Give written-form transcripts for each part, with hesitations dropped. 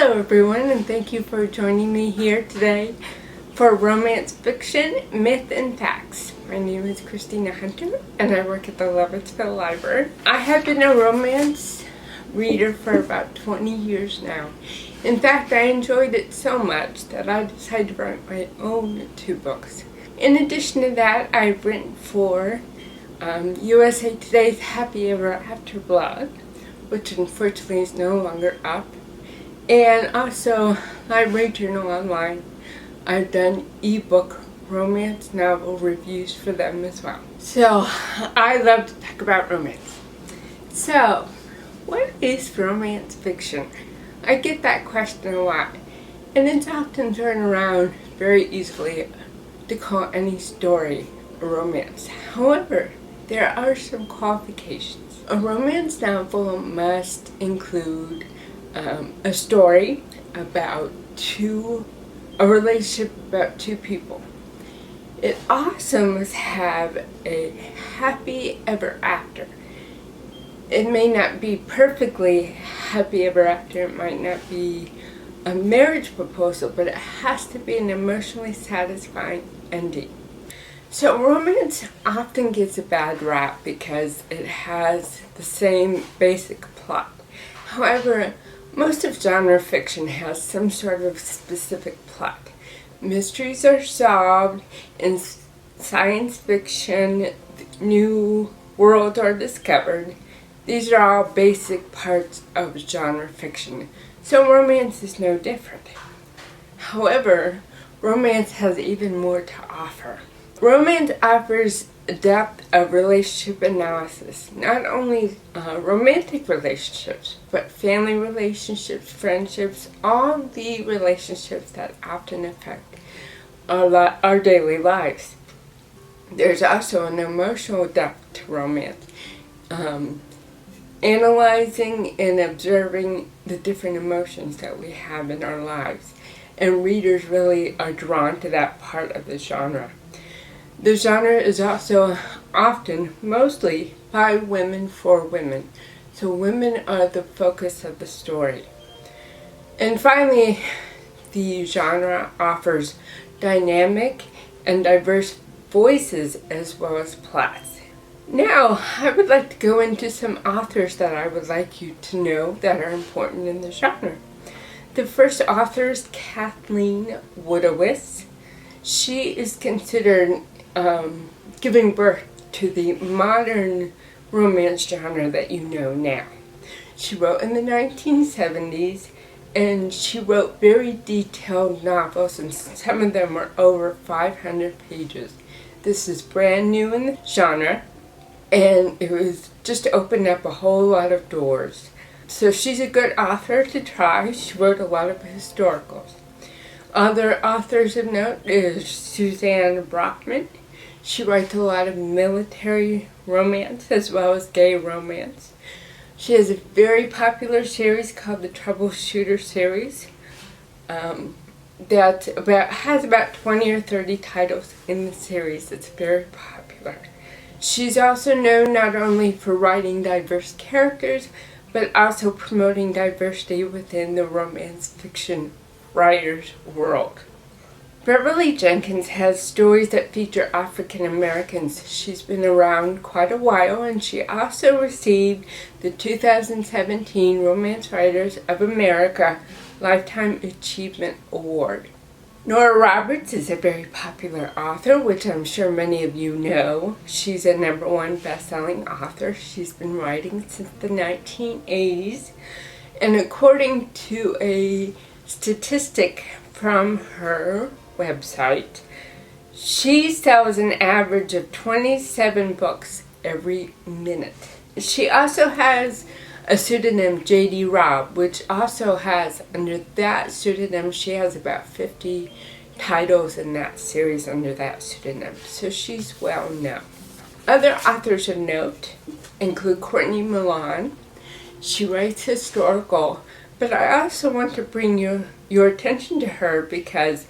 Hello everyone, and thank you for joining me here today for Romance Fiction, Myth, and Facts. My name is Christyna Hunter, and I work at the Lovettsville Library. I have been a romance reader for about 20 years now. In fact, I enjoyed it so much that I decided to write my own 2 books. In addition to that, I've written for USA Today's Happy Ever After blog, which unfortunately is no longer up. And also, Library Journal Online. I've done ebook romance novel reviews for them as well. So, I love to talk about romance. So, what is romance fiction? I get that question a lot. And it's often turned around very easily to call any story a romance. However, there are some qualifications. A romance novel must include a story about a relationship about 2 people. It also must have a happy ever after. It may not be perfectly happy ever after, it might not be a marriage proposal, but it has to be an emotionally satisfying ending. So romance often gets a bad rap because it has the same basic plot. However, most of genre fiction has some sort of specific plot. Mysteries are solved, in science fiction, new worlds are discovered. These are all basic parts of genre fiction, so romance is no different. However, romance has even more to offer. Romance offers depth of relationship analysis, not only romantic relationships, but family relationships, friendships, all the relationships that often affect our daily lives. There's also an emotional depth to romance, analyzing and observing the different emotions that we have in our lives, and readers really are drawn to that part of the genre. The genre is also often, mostly, by women for women. So women are the focus of the story. And finally, the genre offers dynamic and diverse voices as well as plots. Now, I would like to go into some authors that I would like you to know that are important in the genre. The first author is Kathleen Woodiwiss. She is considered giving birth to the modern romance genre that you know now. She wrote in the 1970s, and she wrote very detailed novels, and some of them are over 500 pages. This is brand new in the genre, and it was just opened up a whole lot of doors. So she's a good author to try. She wrote a lot of historicals. Other authors of note is Suzanne Brockman. She writes a lot of military romance as well as gay romance. She has a very popular series called the Troubleshooter series that has about 20 or 30 titles in the series. It's very popular. She's also known not only for writing diverse characters, but also promoting diversity within the romance fiction writer's world. Beverly Jenkins has stories that feature African Americans. She's been around quite a while, and she also received the 2017 Romance Writers of America Lifetime Achievement Award. Nora Roberts is a very popular author, which I'm sure many of you know. She's a #1 best-selling author. She's been writing since the 1980s, and according to a statistic from her website, she sells an average of 27 books every minute. She also has a pseudonym, J.D. Robb, which also has, under that pseudonym, she has about 50 titles in that series under that pseudonym. So she's well known. Other authors of note include Courtney Milan. She writes historical, but I also want to bring your attention to her because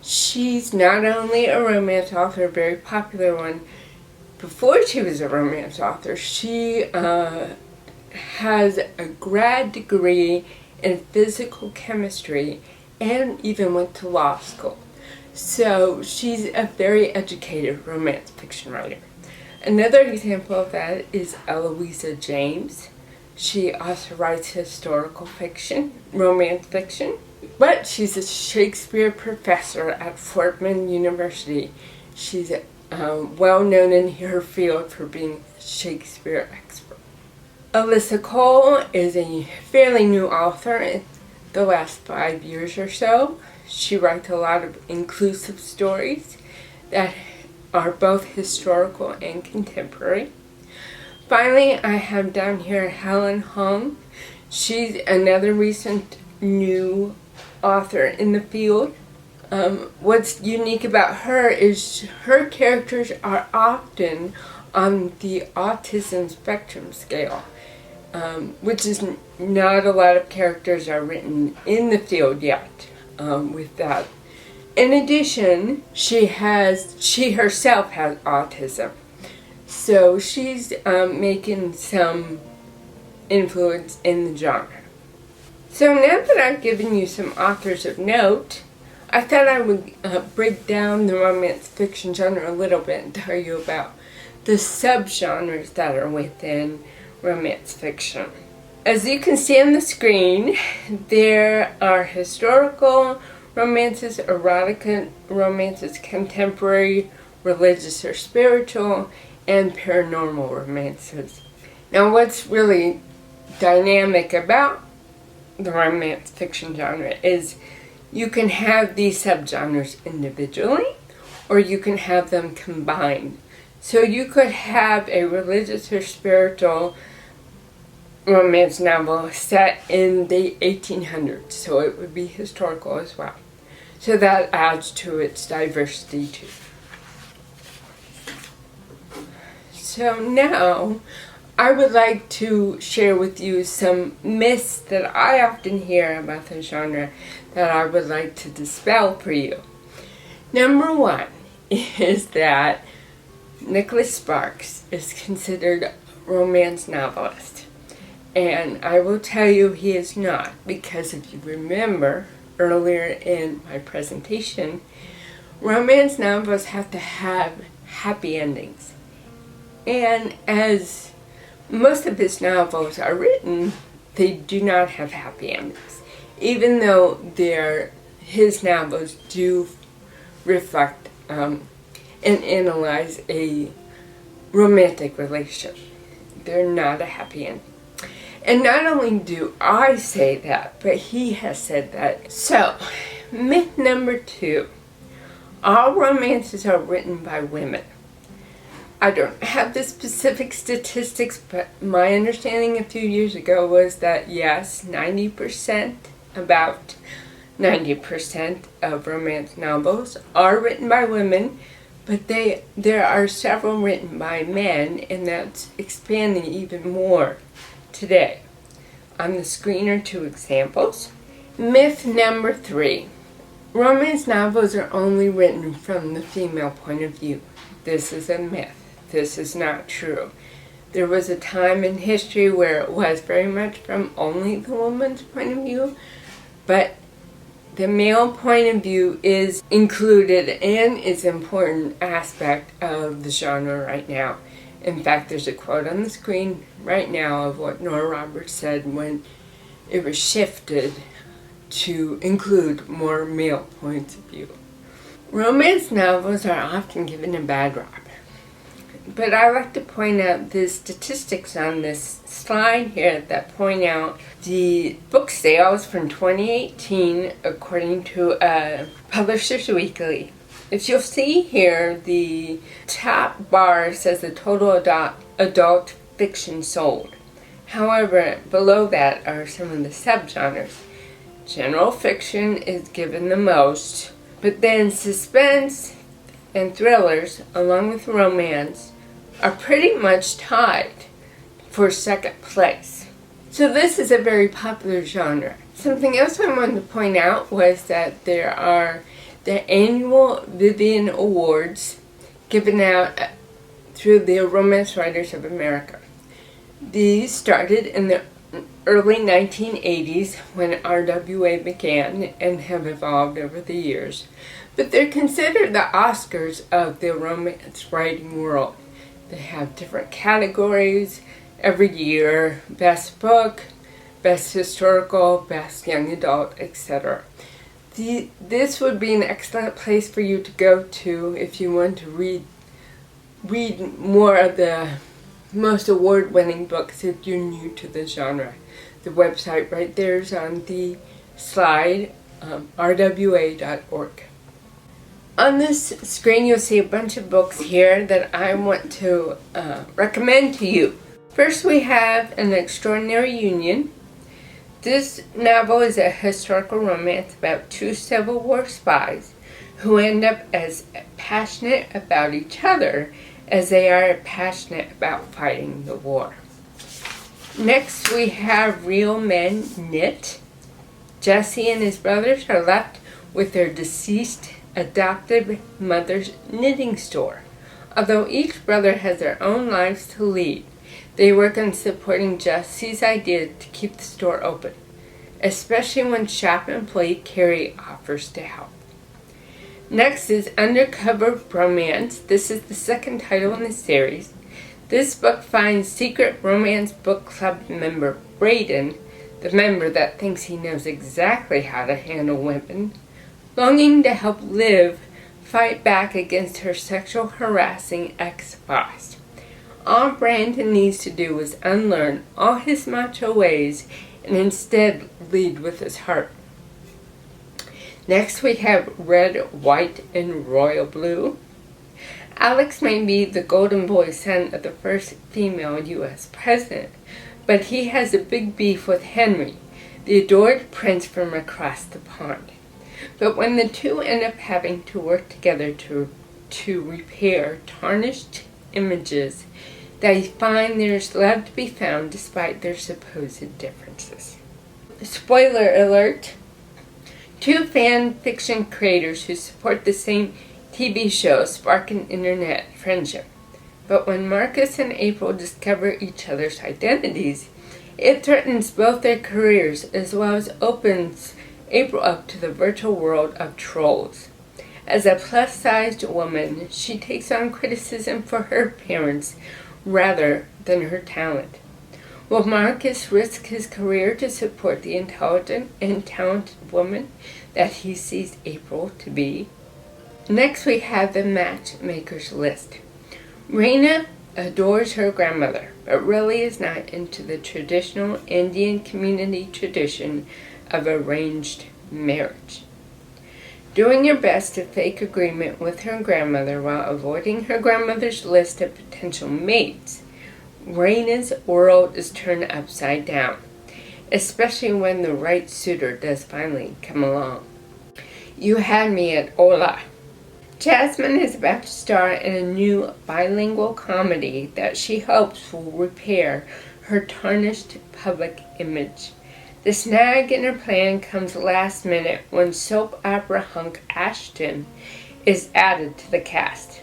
she's not only a romance author, a very popular one. Before she was a romance author, she has a grad degree in physical chemistry and even went to law school. So she's a very educated romance fiction writer. Another example of that is Eloisa James. She also writes historical fiction, romance fiction, but she's a Shakespeare professor at Fordham University. She's well known in her field for being a Shakespeare expert. Alyssa Cole is a fairly new author in the last 5 years or so. She writes a lot of inclusive stories that are both historical and contemporary. Finally, I have down here Helen Hong. She's another recent new author in the field. What's unique about her is her characters are often on the autism spectrum scale, which is not a lot of characters are written in the field yet with that. In addition, she herself has autism. So she's making some influence in the genre. So now that I've given you some authors of note, I thought I would break down the romance fiction genre a little bit and tell you about the subgenres that are within romance fiction. As you can see on the screen, there are historical romances, erotic romances, contemporary, religious or spiritual, and paranormal romances. Now, what's really dynamic about the romance fiction genre is you can have these subgenres individually, or you can have them combined. So you could have a religious or spiritual romance novel set in the 1800s, so it would be historical as well. So that adds to its diversity too. So now, I would like to share with you some myths that I often hear about the genre that I would like to dispel for you. Number one is that Nicholas Sparks is considered a romance novelist. And I will tell you he is not, because if you remember earlier in my presentation, romance novels have to have happy endings. And as most of his novels are written, they do not have happy endings, even though his novels do reflect and analyze a romantic relationship. They're not a happy ending. And not only do I say that, but he has said that. So, myth number 2, all romances are written by women. I don't have the specific statistics, but my understanding a few years ago was that yes, about 90% of romance novels are written by women, but there are several written by men, and that's expanding even more today. On the screen are 2 examples. Myth number 3, romance novels are only written from the female point of view. This is a myth. This is not true. There was a time in history where it was very much from only the woman's point of view, but the male point of view is included and is an important aspect of the genre right now. In fact, there's a quote on the screen right now of what Nora Roberts said when it was shifted to include more male points of view. Romance novels are often given a bad rap. But I like to point out the statistics on this slide here that point out the book sales from 2018 according to Publishers Weekly. If you'll see here, the top bar says the total adult fiction sold. However, below that are some of the subgenres. General fiction is given the most, but then suspense and thrillers, along with romance, are pretty much tied for second place. So this is a very popular genre. Something else I wanted to point out was that there are the annual Vivian Awards given out through the Romance Writers of America. These started in the early 1980s when RWA began and have evolved over the years, but they're considered the Oscars of the romance writing world. They have different categories every year: best book, best historical, best young adult, etc. This would be an excellent place for you to go to if you want to read more of the most award-winning books if you're new to the genre. The website right there is on the slide, rwa.org. On this screen you'll see a bunch of books here that I want to recommend to you. First we have An Extraordinary Union. This novel is a historical romance about two Civil War spies who end up as passionate about each other as they are passionate about fighting the war. Next we have Real Men Knit. Jesse and his brothers are left with their deceased adopted mother's knitting store. Although each brother has their own lives to lead, they work on supporting Jesse's idea to keep the store open, especially when shop employee Carrie offers to help. Next is Undercover Romance. This is the second title in the series. This book finds secret romance book club member Braden, the member that thinks he knows exactly how to handle women, longing to help Liv fight back against her sexual harassing ex-boss. All Brandon needs to do is unlearn all his macho ways and instead lead with his heart. Next we have Red, White, and Royal Blue. Alex may be the golden boy son of the first female U.S. president, but he has a big beef with Henry, the adored prince from across the pond. But when the two end up having to work together to repair tarnished images, they find there's love to be found despite their supposed differences. Spoiler alert! Two fan fiction creators who support the same TV show spark an internet friendship. But when Marcus and April discover each other's identities, it threatens both their careers as well as opens April up to the virtual world of trolls. As a plus-sized woman, she takes on criticism for her appearance rather than her talent. Will Marcus risk his career to support the intelligent and talented woman that he sees April to be? Next we have The Matchmaker's List. Raina adores her grandmother, but really is not into the traditional Indian community tradition of arranged marriage. Doing her best to fake agreement with her grandmother while avoiding her grandmother's list of potential mates, Raina's world is turned upside down, especially when the right suitor does finally come along. You Had Me at Hola. Jasmine is about to star in a new bilingual comedy that she hopes will repair her tarnished public image. The snag in her plan comes last minute when soap opera hunk Ashton is added to the cast.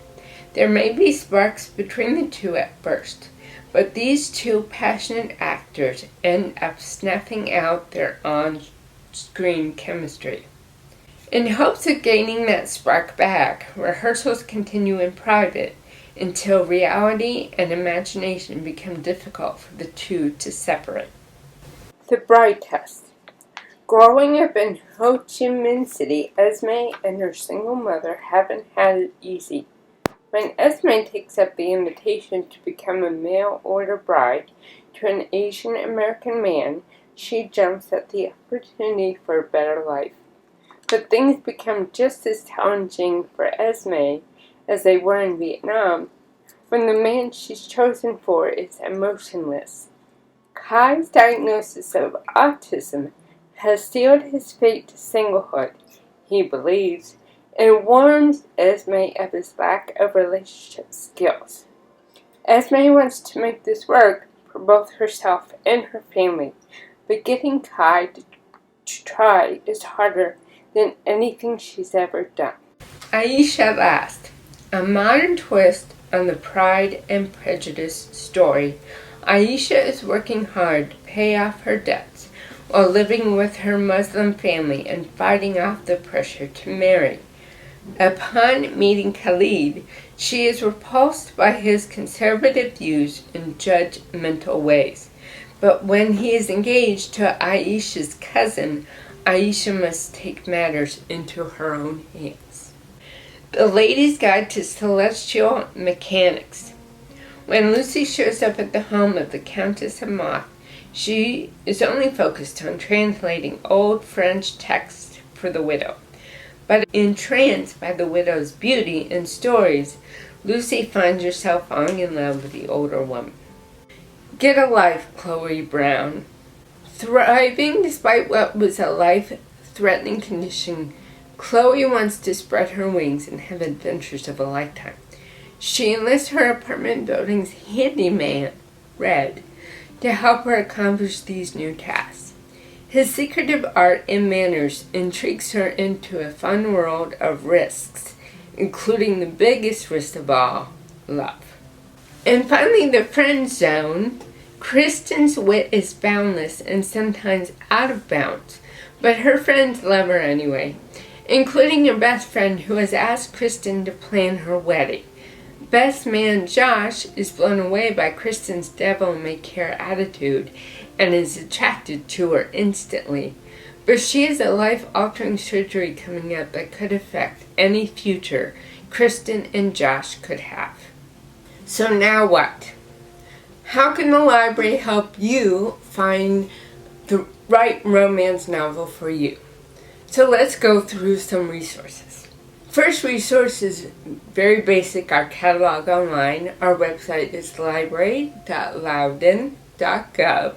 There may be sparks between the two at first, but these two passionate actors end up snuffing out their on-screen chemistry. In hopes of gaining that spark back, rehearsals continue in private until reality and imagination become difficult for the two to separate. The Bride Test. Growing up in Ho Chi Minh City, Esme and her single mother haven't had it easy. When Esme takes up the invitation to become a mail-order bride to an Asian American man, she jumps at the opportunity for a better life. But things become just as challenging for Esme as they were in Vietnam when the man she's chosen for is emotionless. Kai's diagnosis of autism has sealed his fate to singlehood, he believes, and warns Esme of his lack of relationship skills. Esme wants to make this work for both herself and her family, but getting Kai to try is harder than anything she's ever done. Aisha Last, a modern twist on the Pride and Prejudice story, Aisha is working hard to pay off her debts while living with her Muslim family and fighting off the pressure to marry. Upon meeting Khalid, she is repulsed by his conservative views and judgmental ways. But when he is engaged to Aisha's cousin, Aisha must take matters into her own hands. The Lady's Guide to Celestial Mechanics. When Lucy shows up at the home of the Countess of Moth, she is only focused on translating old French texts for the widow. But entranced by the widow's beauty and stories, Lucy finds herself falling in love with the older woman. Get a life, Chloe Brown. Thriving despite what was a life-threatening condition, Chloe wants to spread her wings and have adventures of a lifetime. She enlists her apartment building's handyman, Red, to help her accomplish these new tasks. His secretive art and manners intrigues her into a fun world of risks, including the biggest risk of all, love. And finally, the friend zone. Kristen's wit is boundless and sometimes out of bounds, but her friends love her anyway, including her best friend who has asked Kristen to plan her wedding. Best man Josh is blown away by Kristen's devil-may-care attitude and is attracted to her instantly. But she has a life-altering surgery coming up that could affect any future Kristen and Josh could have. So now what? How can the library help you find the right romance novel for you? So let's go through some resources. First resource is very basic, our catalog online. Our website is library.loudoun.gov.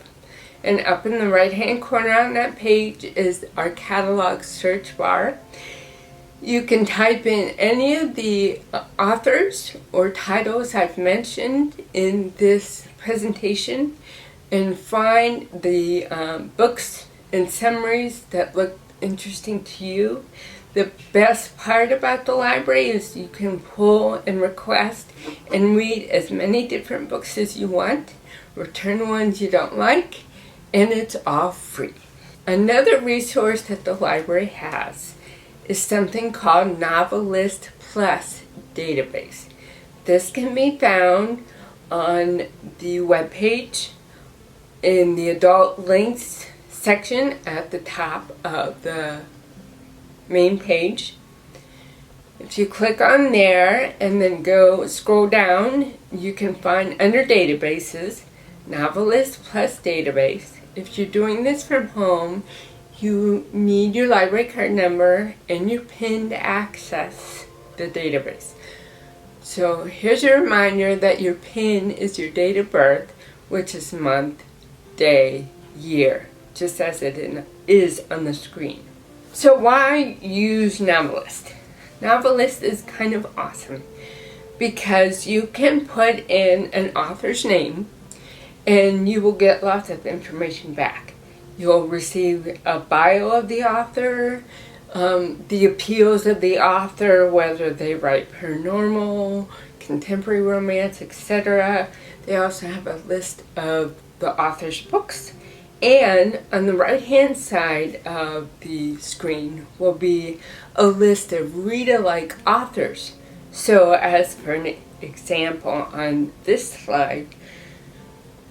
And up in the right-hand corner on that page is our catalog search bar. You can type in any of the authors or titles I've mentioned in this presentation and find the books and summaries that look interesting to you. The best part about the library is you can pull and request and read as many different books as you want, return ones you don't like, and it's all free. Another resource that the library has is something called Novelist Plus database. This can be found on the webpage in the adult links section at the top of the main page. If you click on there and then scroll down, you can find under databases, Novelist Plus database. If you're doing this from home, you need your library card number and your PIN to access the database. So here's your reminder that your PIN is your date of birth, which is month, day, year, just as it is on the screen. So why use Novelist? Novelist is kind of awesome because you can put in an author's name and you will get lots of information back. You'll receive a bio of the author, the appeals of the author, whether they write paranormal, contemporary romance, etc. They also have a list of the author's books. And on the right-hand side of the screen will be a list of read-alike authors. So as for an example on this slide,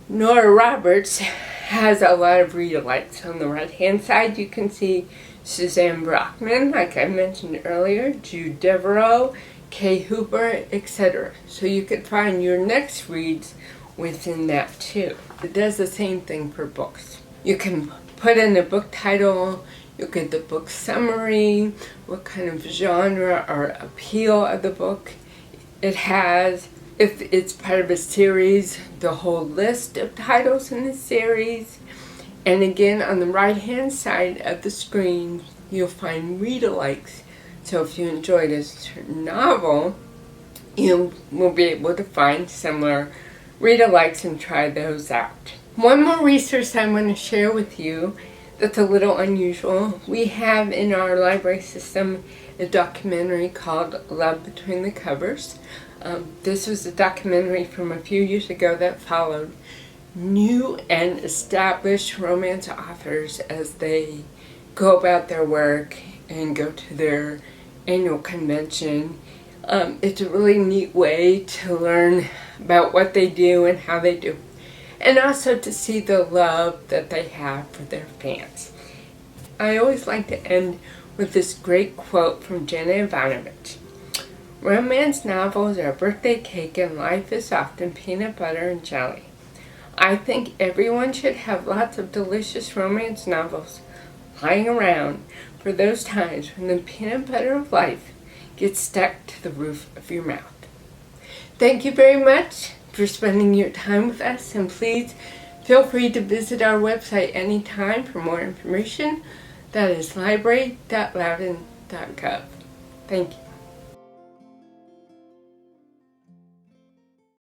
Nora Roberts has a lot of read-alikes. On the right-hand side you can see Suzanne Brockman, like I mentioned earlier, Jude Devereaux, Kay Hooper, etc. So you could find your next reads within that too. It does the same thing for books. You can put in the book title, you get the book summary, what kind of genre or appeal of the book it has. If it's part of a series, the whole list of titles in the series. And again, on the right-hand side of the screen, you'll find read-alikes. So if you enjoyed a certain novel, you will be able to find similar read-alikes and try those out. One more resource I want to share with you that's a little unusual. We have in our library system a documentary called Love Between the Covers This was a documentary from a few years ago that followed new and established romance authors as they go about their work and go to their annual convention. It's a really neat way to learn about what they do and how they do, and also to see the love that they have for their fans. I always like to end with this great quote from Jenna Ivanovich. Romance novels are birthday cake and life is often peanut butter and jelly. I think everyone should have lots of delicious romance novels lying around for those times when the peanut butter of life gets stuck to the roof of your mouth. Thank you very much for spending your time with us, and please feel free to visit our website anytime for more information. That is library.loudoun.gov. Thank you.